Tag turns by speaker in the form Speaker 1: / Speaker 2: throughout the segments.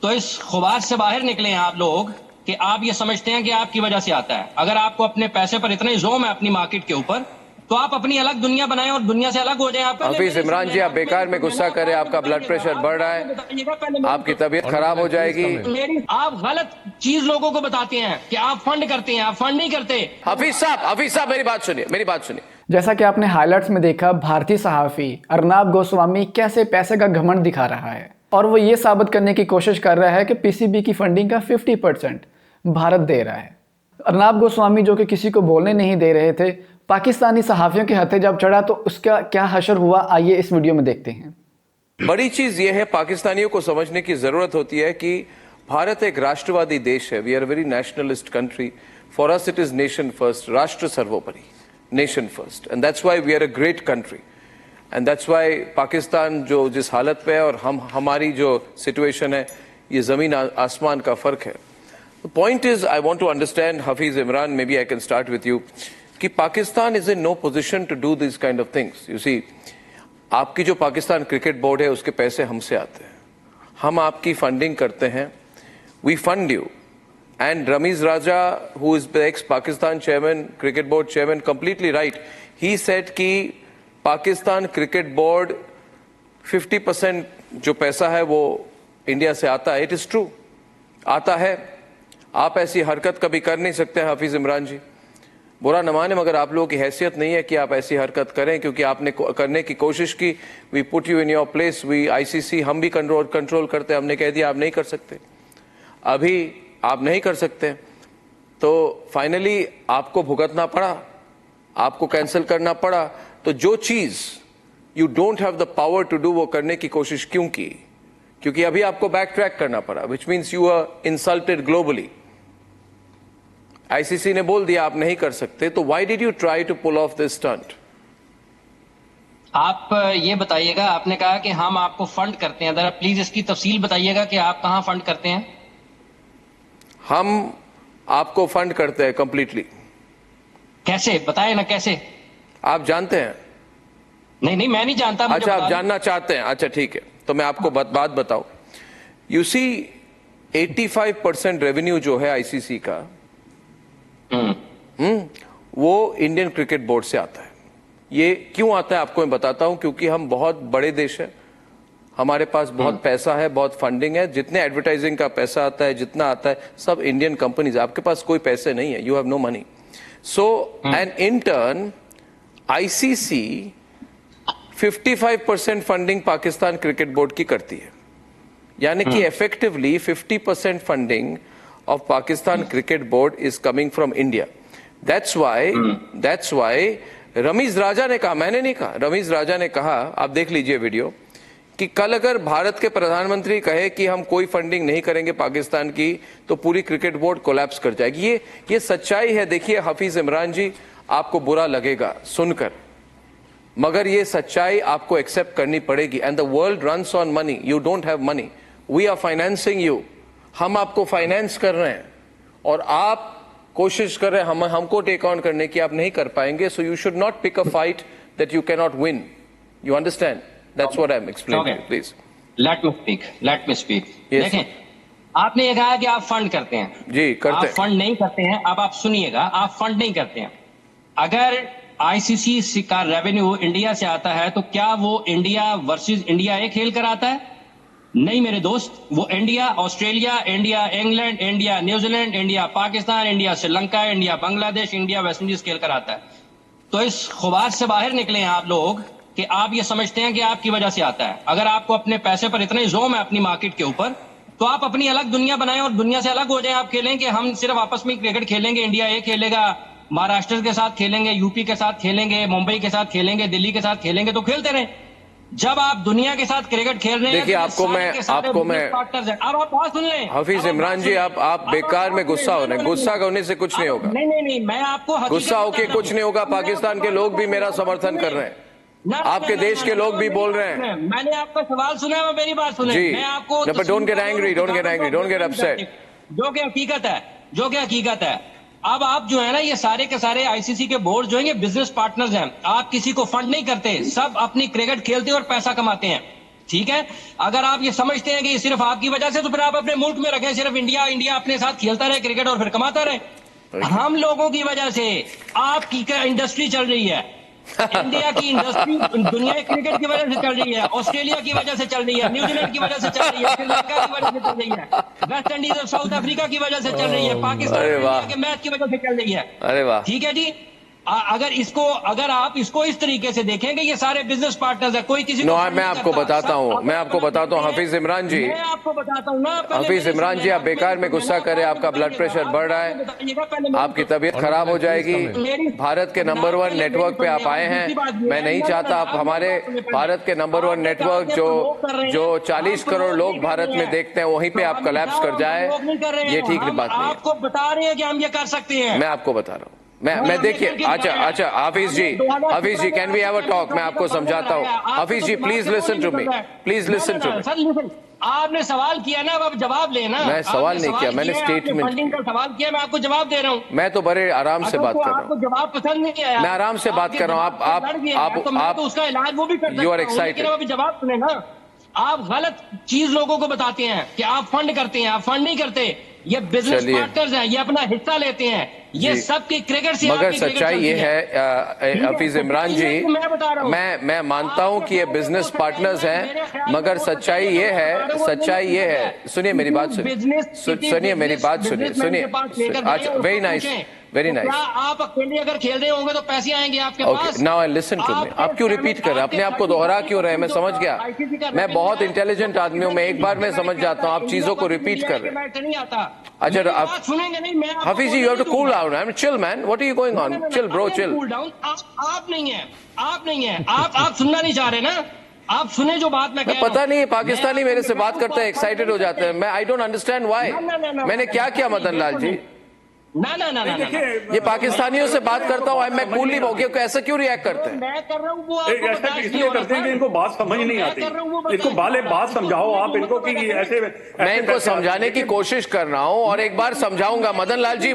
Speaker 1: तो इस खुबार से बाहर निकले हैं आप लोग कि आप ये समझते हैं कि आपकी वजह से आता है। अगर आपको अपने पैसे पर इतना ही जोम है अपनी मार्केट के ऊपर, तो आप अपनी अलग दुनिया बनाएं और दुनिया से अलग हो जाएं। आप
Speaker 2: हफीज इमरान जी, आप बेकार में गुस्सा करें, आपका ब्लड प्रेशर बढ़ रहा है, आपकी तबीयत खराब हो जाएगी।
Speaker 1: आप गलत चीज लोगों को बताते हैं कि आप फंड करते हैं, आप फंड नहीं करते।
Speaker 2: हफीज साहब मेरी बात सुनिए।
Speaker 3: जैसा कि आपने हाइलाइट्स में देखा, भारतीय सहाफी अर्नाब गोस्वामी कैसे पैसे का घमंड दिखा रहा है और वो ये साबित करने की कोशिश कर रहा है कि पीसीबी की फंडिंग का 50% भारत दे रहा है। अर्नाब गोस्वामी जो कि किसी को बोलने नहीं दे रहे थे, पाकिस्तानी सहाफियों के हथे जब चढ़ा तो उसका क्या हशर हुआ, आइए इस वीडियो में देखते हैं।
Speaker 2: बड़ी चीज यह है, पाकिस्तानियों को समझने की जरूरत होती है कि भारत एक राष्ट्रवादी देश है। We are very nationalist country. For us it is nation first, राष्ट्र सर्वोपरि, nation first, and that's why we are a great country, and that's why Pakistan जो जिस हालत पे है और हमारी जो सिचुएशन है, ये जमीन आसमान का फर्क है। The point is, I want to understand, Hafeez Imran, may be I can start with you, कि Pakistan is in no position to do this kind of things. You see, आपकी जो पाकिस्तान क्रिकेट बोर्ड है उसके पैसे हमसे आते हैं, हम आपकी फंडिंग करते हैं, we fund you, and Ramiz Raja, who is the ex-Pakistan chairman, cricket board chairman, completely right. He said कि पाकिस्तान क्रिकेट बोर्ड 50% जो पैसा है वो इंडिया से आता है। इट इज ट्रू, आता है। आप ऐसी हरकत कभी कर नहीं सकते हैं हफीज इमरान जी, बुरा न माने, मगर आप लोगों की हैसियत नहीं है कि आप ऐसी हरकत करें, क्योंकि आपने करने की कोशिश की। We put you in your place, we ICC, हम भी कंट्रोल करते, हमने कह दिया आप नहीं कर सकते, अभी आप नहीं कर सकते, तो फाइनली आपको भुगतना पड़ा, आपको कैंसिल करना पड़ा। तो जो चीज you don't have the power to do, वो करने की कोशिश क्यों की? क्योंकि अभी आपको बैक ट्रैक करना पड़ा, which means you are insulted globally. ICC ने बोल दिया आप नहीं कर सकते, तो why did you try to pull off this stunt?
Speaker 1: आप ये बताइएगा, आपने कहा कि हम आपको फंड करते हैं, जरा प्लीज इसकी तफसील बताइएगा कि आप कहां फंड करते हैं।
Speaker 2: हम आपको फंड करते हैं कंप्लीटली।
Speaker 1: कैसे, बताए ना कैसे?
Speaker 2: आप जानते हैं?
Speaker 1: नहीं, मैं नहीं जानता।
Speaker 2: अच्छा, आप जानना चाहते हैं? अच्छा ठीक है, तो मैं आपको बात बताऊं। यू सी, 85% रेवेन्यू जो है आईसीसी का, वो इंडियन क्रिकेट बोर्ड से आता है। ये क्यों आता है आपको मैं बताता हूं, क्योंकि हम बहुत बड़े देश है, हमारे पास बहुत पैसा है, बहुत फंडिंग है। जितने एडवर्टाइजिंग का पैसा आता है, जितना आता है, सब इंडियन कंपनीज। आपके पास कोई पैसे नहीं है, you have no money. So and in turn ICC 55% funding Pakistan cricket board की करती है, यानी कि effectively 50% funding of Pakistan cricket board is coming from India. That's why Ramiz Raja ने कहा, मैंने नहीं कहा, रमीज राजा ने कहा, आप देख लीजिए वीडियो, कि कल अगर भारत के प्रधानमंत्री कहे कि हम कोई फंडिंग नहीं करेंगे पाकिस्तान की, तो पूरी क्रिकेट बोर्ड कोलैप्स कर जाएगी। ये सच्चाई है। देखिए हफीज इमरान जी, आपको बुरा लगेगा सुनकर, मगर ये सच्चाई आपको एक्सेप्ट करनी पड़ेगी। And the world runs on money, you don't have money, we are financing you. हम आपको फाइनेंस कर रहे हैं और आप कोशिश कर रहे हैं हमको टेक ऑन करने की, आप नहीं कर पाएंगे। So you should not pick a fight that you can not win. You understand? That's what I'm explaining. Okay. Please.
Speaker 1: Let me speak. Yes. देखें, आपने ये कहा कि आप फंड करते हैं।
Speaker 2: जी, करते हैं।
Speaker 1: आप फंड नहीं करते हैं। अब आप सुनिएगा, आप फंड नहीं करते हैं। अगर आईसीसी का रेवेन्यू इंडिया से आता है, तो क्या वो इंडिया वर्सेस इंडिया एक खेल कर आता है? नहीं मेरे दोस्त, वो India Australia, India England, India New Zealand, India Pakistan, India Sri Lanka, India Bangladesh, India West Indies खेल कर आता है। तो इस खुबार से बाहर निकले हैं आप लोग कि आप ये समझते हैं कि आपकी वजह से आता है। अगर आपको अपने पैसे पर इतना ही जोम है अपनी मार्केट के ऊपर, तो आप अपनी अलग दुनिया बनाएं और दुनिया से अलग हो जाएं। आप खेलें कि हम सिर्फ आपस में क्रिकेट खेलेंगे, इंडिया ए खेलेगा, महाराष्ट्र के साथ खेलेंगे, यूपी के साथ खेलेंगे, मुंबई के साथ खेलेंगे, दिल्ली के साथ खेलेंगे, तो खेलते रहें। जब आप दुनिया के साथ क्रिकेट खेल रहे हैं,
Speaker 2: देखिए आपको मैं
Speaker 1: अब आप बात सुन लें।
Speaker 2: हफीज इमरान जी, आप बेकार में गुस्सा हो रहे हैं। गुस्सा होने से कुछ नहीं होगा।
Speaker 1: नहीं, मैं आपको
Speaker 2: गुस्सा होके कुछ नहीं होगा। पाकिस्तान के लोग भी मेरा समर्थन कर रहे हैं, आपके देश के लोग भी बोल रहे हैं।
Speaker 1: मैंने आपका सवाल सुना, मेरी बात सुने।
Speaker 2: जी,
Speaker 1: मैं आपको
Speaker 2: don't get angry, don't get upset.
Speaker 1: जो कि हकीकत है, अब आप जो है ना, ये सारे के सारे आईसीसी के बोर्ड जो है बिजनेस पार्टनर्स हैं। आप किसी को फंड नहीं करते, सब अपनी क्रिकेट खेलते और पैसा कमाते हैं। ठीक है, अगर आप ये समझते हैं कि ये सिर्फ आपकी वजह से, तो फिर आप अपने मुल्क में रखें, सिर्फ इंडिया इंडिया अपने साथ खेलता रहे क्रिकेट और फिर कमाता रहे। हम लोगों की वजह से आपकी इंडस्ट्री चल रही है, इंडिया की इंडस्ट्री दुनिया क्रिकेट की वजह से चल रही है, ऑस्ट्रेलिया की वजह से चल रही है, न्यूजीलैंड की वजह से चल रही है, श्रीलंका की वजह से चल रही है, वेस्ट इंडीज और साउथ अफ्रीका की वजह से चल रही है, पाकिस्तान इंडिया के मैच की वजह से चल रही है।
Speaker 2: अरे वाह,
Speaker 1: ठीक है जी। अगर आप इसको इस तरीके से देखेंगे, ये सारे बिजनेस पार्टनर्स है, कोई किसी
Speaker 2: मैं आपको बताता हूँ हफीज इमरान जी,
Speaker 1: मैं आपको बताता हूँ ना,
Speaker 2: हफीज इमरान जी, आप बेकार में गुस्सा करें, आपका ब्लड प्रेशर बढ़ रहा है, आपकी तबीयत खराब हो जाएगी। भारत के नंबर 1 नेटवर्क पे आप आए हैं, मैं नहीं चाहता आप हमारे भारत के नंबर 1 नेटवर्क जो 40 करोड़ लोग भारत में देखते हैं, वहीं पे आप कोलैप्स कर जाए, ये ठीक बात नहीं है।
Speaker 1: आपको बता रहे हैं कि हम ये कर सकते हैं,
Speaker 2: मैं आपको बता रहा हूँ। मैं देखिए, अच्छा Hafeez ji can we have a talk, मैं आपको समझाता हूँ। Hafeez ji please listen to me, please listen to me.
Speaker 1: आपने सवाल किया ना, अब आप जवाब लेना।
Speaker 2: मैं सवाल नहीं किया, मैंने स्टेटमेंट
Speaker 1: फंडिंग का सवाल किया, मैं आपको जवाब दे रहा हूँ।
Speaker 2: मैं तो बड़े आराम से बात कर रहा हूँ,
Speaker 1: जवाब पसंद नहीं आया,
Speaker 2: मैं आराम से बात कर रहा हूँ। आप
Speaker 1: उसका इलाज वो भी कर सकता हूं,
Speaker 2: यू आर एक्साइटेड,
Speaker 1: अभी जवाब सुने ना। आप गलत चीज लोगों को बताते हैं कि आप फंड करते हैं, आप फंड नहीं करते, ये बिजनेस पार्टनर्स हैं, ये अपना हिस्सा लेते हैं, ये सबकी क्रिकेट से।
Speaker 2: मगर सच्चाई ये है हफीज इमरान जी, मैं मानता हूं कि ये बिजनेस पार्टनर्स हैं, मगर सच्चाई ये है, सुनिए मेरी बात सुनिए मेरी बात सुनिए। अच्छा, वेरी नाइस।
Speaker 1: आप अकेले अगर खेल रहे होंगे तो पैसे आएंगे आपके पास।
Speaker 2: नाउ लिसन टू मी, आप क्यों रिपीट कर रहे हैं, अपने आप को दोहरा क्यों रहे हैं? मैं समझ गया, मैं बहुत इंटेलिजेंट आदमी हूं, मैं एक बार में समझ जाता हूं, आप चीजों को रिपीट कर रहे हैं। अच्छा, आप
Speaker 1: सुनेंगे नहीं, मैं
Speaker 2: Hafeez ji, you have to cool down, I am chill man, what are you going on, chill bro, chill.
Speaker 1: आप नहीं है, आप सुनना नहीं चाह रहे ना, आप सुने जो बात मैं कह रहा हूं।
Speaker 2: पता नहीं, पाकिस्तानी मेरे से बात करते हैं, एक्साइटेड हो जाते हैं, मैं आई डोंट अंडरस्टैंड व्हाई। मैंने क्या किया मदन लाल जी?
Speaker 1: ना
Speaker 2: ये पाकिस्तानियों से बात करता हूँ, मैं कूल नहीं हो गया, ऐसा क्यों रिएक्ट करते हैं?
Speaker 1: मैं कर रहा हूँ वो
Speaker 4: ऐसा इसलिए करते हैं कि इनको बात समझ नहीं आती, इनको बात समझाओ आप इनको कि ऐसे
Speaker 2: मैं इनको समझाने की कोशिश कर रहा हूँ और एक बार समझाऊंगा। मदन लाल जी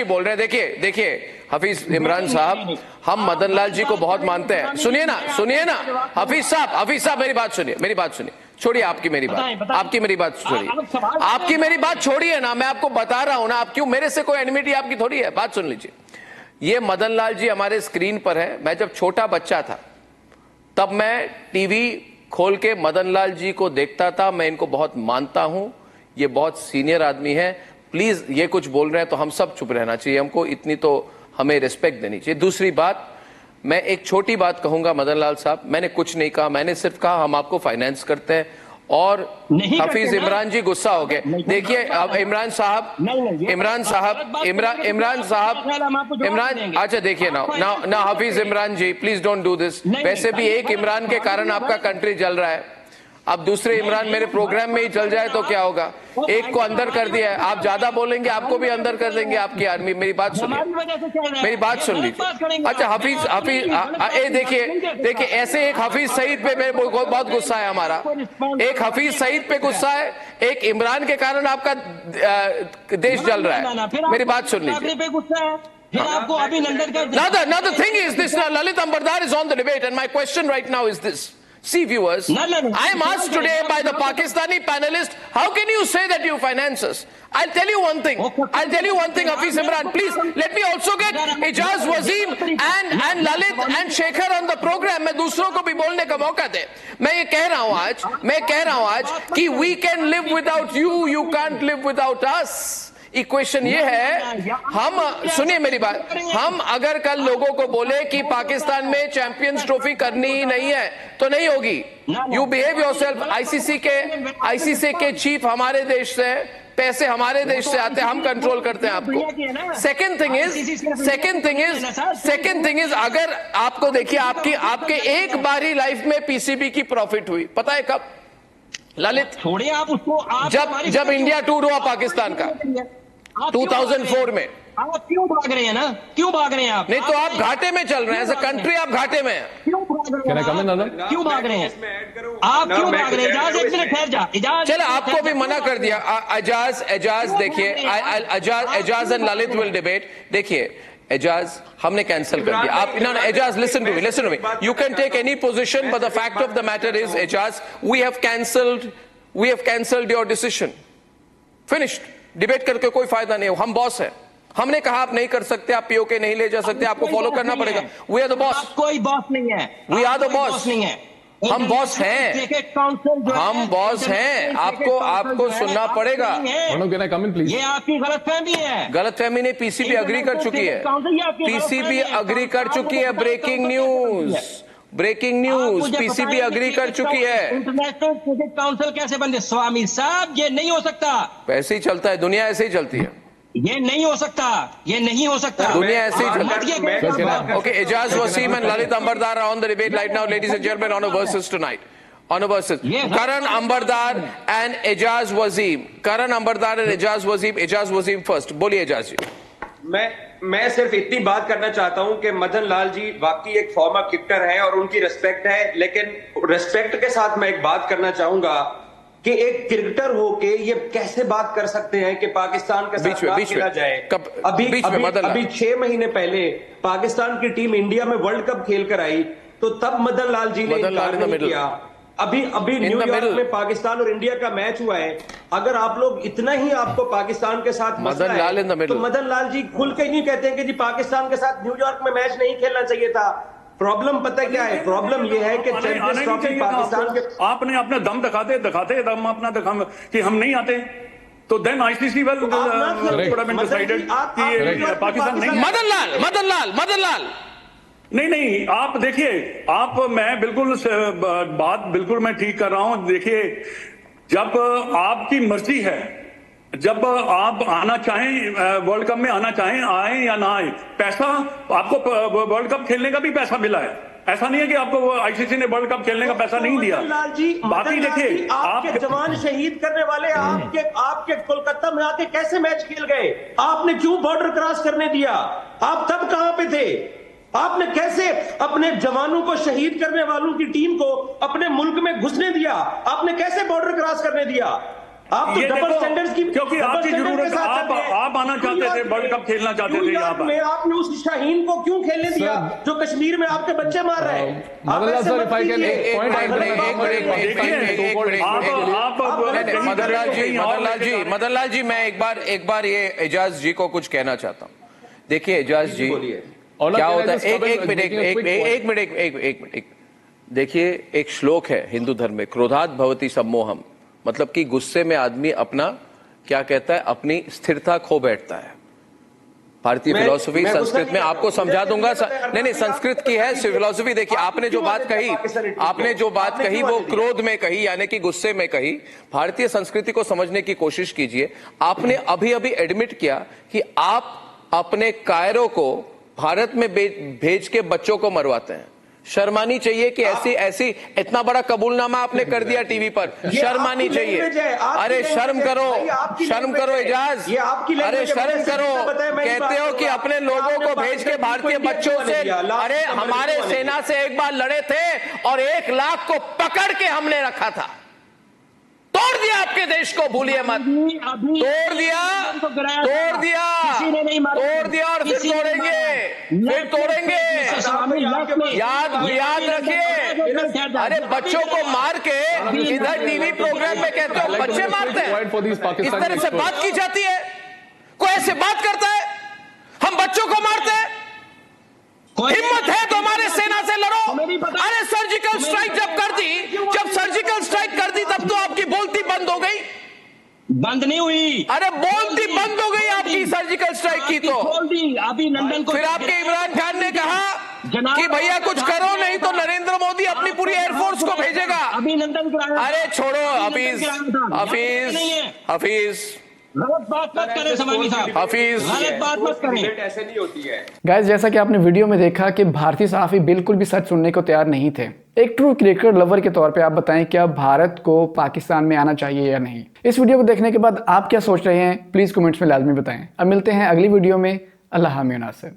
Speaker 2: बोल रहे हैं, देखिए हफीज इमरान साहब, हम मदन लाल जी को बहुत मानते हैं। सुनिए ना हफीज साहब मेरी बात सुनिए, छोड़िए आपकी मेरी बात छोड़िए ना, मैं आपको बता रहा हूं ना, आप क्यों, मेरे से कोई एनिमिटी आपकी थोड़ी है, बात सुन लीजिए। ये मदन लाल जी हमारे स्क्रीन पर है, मैं जब छोटा बच्चा था तब मैं टीवी खोल के मदन लाल जी को देखता था, मैं इनको बहुत मानता हूं, ये बहुत सीनियर आदमी है, प्लीज ये कुछ बोल रहे हैं तो हम सब चुप रहना चाहिए, हमको इतनी तो हमें रिस्पेक्ट देनी चाहिए। दूसरी बात, मैं एक छोटी बात कहूंगा मदन लाल साहब, मैंने कुछ नहीं कहा, मैंने सिर्फ कहा हम आपको फाइनेंस करते हैं, और हफीज इमरान जी गुस्सा हो गए। देखिए अब इमरान अच्छा देखिए ना हफीज इमरान जी, प्लीज डोंट डू दिस। वैसे भी एक इमरान के कारण आपका कंट्री जल रहा है, अब दूसरे इमरान मेरे प्रोग्राम में ही चल जाए तो क्या होगा? एक को अंदर कर दिया है, आप ज्यादा बोलेंगे आपको भी अंदर कर देंगे आपकी आर्मी। मेरी बात सुन लीजिए। अच्छा हफीज देखिए ऐसे एक हफीज सईद पे मेरे बहुत गुस्सा है हमारा, एक हफीज सईद पे गुस्सा है, एक इमरान के कारण आपका देश जल रहा है। मेरी बात सुन लीजिए।
Speaker 1: आपको अभिनंदन कर
Speaker 2: Now the thing is this, Lalit Ambardar is on the debate and my question right now is this. See viewers, I am asked today by the Pakistani panelist, how can you say that you finance us? I'll tell you one thing, Hafiz Imran, please let me also get Ijaz Wazeem and Lalit and Shekhar on the program. मैं दूसरों को भी बोलने का मौका दे। मैं ये कह रहा हूँ आज कि we can live without you, you can't live without us. Equation ये है, हम सुनिए मेरी बात, हम अगर कल लोगों को बोले कि पाकिस्तान में चैंपियंस ट्रॉफी करनी ही नहीं है तो नहीं होगी। You behave yourself. आईसीसी के चीफ हमारे देश से, पैसे हमारे देश से आते हैं, हम कंट्रोल करते हैं आपको। सेकंड थिंग इज अगर आपको देखिए आपके एक बारी लाइफ में पीसीबी की प्रॉफिट हुई, पता है कब ललित?
Speaker 1: छोड़िए आप उसको,
Speaker 2: जब इंडिया टूर हुआ पाकिस्तान का 2004 में।
Speaker 1: आप क्यों भाग रहे हैं ना, क्यों भाग रहे हैं आप?
Speaker 2: नहीं तो आप घाटे में चल रहे हैं, एज अ कंट्री आप घाटे में हैं।
Speaker 1: क्यों भाग रहे हैं आप? क्यों भाग रहे हैं? इजाज एक मिनट ठहर जा, इजाज।
Speaker 2: चलो आपको भी मना कर दिया। एजाज देखिए, Aijaz and Lalit will debate. देखिए एजाज हमने कैंसिल कर दिया। आप ना Aijaz listen to me, you can take any position but the fact of the matter is Aijaz we have cancelled your decision, finished. Debate करके कोई फायदा नहीं है, हम बॉस है, हमने कहा आप नहीं कर सकते, आप पीओके नहीं ले जा सकते, आपको फॉलो करना पड़ेगा। वी आर द बॉस,
Speaker 1: कोई बॉस नहीं है,
Speaker 2: वी आर द बॉस नहीं है, हम बॉस हैं, हम बॉस हैं, आपको सुनना पड़ेगा।
Speaker 1: ये आपकी गलतफहमी है।
Speaker 2: गलतफहमी नहीं, पीसीबी अग्री कर चुकी है, पीसीबी अग्री कर चुकी है। ब्रेकिंग न्यूज, पीसीबी अग्री कर चुकी है।
Speaker 1: इंटरनेशनल क्रिकेट काउंसिल कैसे बने स्वामी साहब? ये नहीं हो सकता,
Speaker 2: ऐसे ही चलता है, दुनिया ऐसे ही चलती है,
Speaker 1: ये नहीं हो सकता, ये नहीं हो सकता,
Speaker 2: दुनिया ऐसे ही चलती है। Okay, Ejaz Wasim and Lalit Ambardar are on the debate right now, ladies and gentlemen, on a versus tonight. On a versus. Karan Ambardar and Ejaz Wasim. Karan Ambardar and Ejaz Wasim. Ejaz Wasim first. बोलिए एजाज जी।
Speaker 5: मैं सिर्फ इतनी बात करना चाहता हूं कि मदन लाल जी वाकई एक फॉर्मर क्रिकेटर हैं और उनकी रिस्पेक्ट है, लेकिन रिस्पेक्ट के साथ मैं एक बात करना चाहूंगा कि एक क्रिकेटर होके ये कैसे बात कर सकते हैं कि पाकिस्तान के साथ ना खेला जाए। अभी 6 महीने पहले पाकिस्तान की टीम इंडिया में वर्ल्ड कप खेल कर आई, तो तब मदन लाल जी ने इनकार नहीं किया। अभी न्यूयॉर्क में पाकिस्तान और इंडिया का मैच हुआ है, अगर आप लोग इतना ही आपको पाकिस्तान के साथ मसला है तो मदन लाल जी खुल के नहीं कहते हैं कि जी पाकिस्तान के साथ न्यूयॉर्क में मैच नहीं खेलना चाहिए था। प्रॉब्लम पता क्या है? प्रॉब्लम ये है कि चैंपियंस ट्रॉफी पाकिस्तान के
Speaker 4: आपने अपना दम दिखाते दम अपना दिखा कि हम नहीं आते, तो देन आईसीसी वेल डिसाइडेड कि पाकिस्तान नहीं।
Speaker 2: मदन लाल
Speaker 4: नहीं, आप देखिए, मैं बिल्कुल बात बिल्कुल मैं ठीक कर रहा हूं। देखिए, जब आपकी मर्जी है, जब आप आना चाहें वर्ल्ड कप में आना चाहें, आए या ना आए, पैसा आपको वर्ल्ड कप खेलने का भी पैसा मिला है। ऐसा नहीं है कि आपको आईसीसी ने वर्ल्ड कप खेलने का पैसा नहीं दिया। बाकी देखिए,
Speaker 5: आपके जवान शहीद करने वाले आपके कोलकाता में आके कैसे मैच खेल गए? आपने क्यों बॉर्डर क्रॉस करने दिया? आप तब कहां पे थे? आपने कैसे अपने जवानों को शहीद करने वालों की टीम को अपने मुल्क में घुसने दिया? आपने कैसे बॉर्डर क्रॉस करने दिया? आप तो डबल स्टैंडर्ड्स की,
Speaker 4: क्योंकि आपकी जरूरत, आप आना चाहते थे, वर्ल्ड कप खेलना चाहते थे यहाँ पर।
Speaker 5: आपने उस शाहीन को क्यों खेलने दिया जो कश्मीर में आपके बच्चे मार रहे हैं?
Speaker 2: मदन लाल जी, मैं एक बार ये एजाज जी को कुछ कहना चाहता हूँ। देखिए एजाज जी, क्या होता है, एक मिनट, देखिए, एक श्लोक है हिंदू धर्म में, क्रोधात भवति सम्मोहम, मतलब कि गुस्से में आदमी अपना क्या कहता है, अपनी स्थिरता खो बैठता है। भारतीय फिलॉसफी संस्कृत में आपको समझा दूंगा। नहीं, संस्कृत की है फिलॉसफी। देखिए, आपने जो बात कही वो क्रोध में कही, यानी कि गुस्से में कही। भारतीय संस्कृति को समझने की कोशिश कीजिए। आपने अभी एडमिट किया कि आप अपने कायरों को भारत में भेज के बच्चों को मरवाते हैं। शर्मानी चाहिए कि ऐसी इतना बड़ा कबूलनामा आपने कर दिया टीवी पर, शर्मानी चाहिए। अरे शर्म करो एजाज, अरे शर्म करो। कहते हो कि अपने लोगों को भेज के भारतीय बच्चों से, अरे हमारे सेना से एक बार लड़े थे और 1 लाख को पकड़ के हमने रखा था। तोड़ दिया आपके देश को, भूलिए मत। तोड़ दिया और फिर तोड़ेंगे। याद रखिए। अरे बच्चों को मार के इधर टीवी प्रोग्राम में कहते हो बच्चे मारते हैं, इस तरह से बात की जाती है? कोई ऐसे बात करता है? हम बच्चों को मारते हैं? हिम्मत है तो हमारे सेना से लड़ो। अरे सर्जिकल स्ट्राइक जब सर्जिकल स्ट्राइक कर दी तब तो आपकी बोलती बंद हो गई।
Speaker 1: बंद नहीं हुई,
Speaker 2: अरे बोलती बंद हो गई आपकी सर्जिकल स्ट्राइक की। तो
Speaker 1: अभी लंदन को
Speaker 2: फिर आपके इमरान खान ने कहा कि भैया कुछ करो, नहीं तो नरेंद्र मोदी अपनी पूरी एयरफोर्स को भेजेगा।
Speaker 1: अभी लंदन को,
Speaker 2: अरे छोड़ो हफीज,
Speaker 1: गलत बात मत करें समानी साहब,
Speaker 2: हफीज,
Speaker 1: गलत बात मत करें।
Speaker 5: ऐसे नहीं होती है।
Speaker 3: गाइस, जैसा कि आपने वीडियो में देखा कि भारतीय सहाफी बिल्कुल भी सच सुनने को तैयार नहीं थे। एक ट्रू क्रिकेट लवर के तौर पे आप बताएं, क्या भारत को पाकिस्तान में आना चाहिए या नहीं? इस वीडियो को देखने के बाद आप क्या सोच रहे हैं, प्लीज कमेंट्स में लाजमी बताएं। अब मिलते हैं अगली वीडियो में। अल्लाह हामिद नासिर।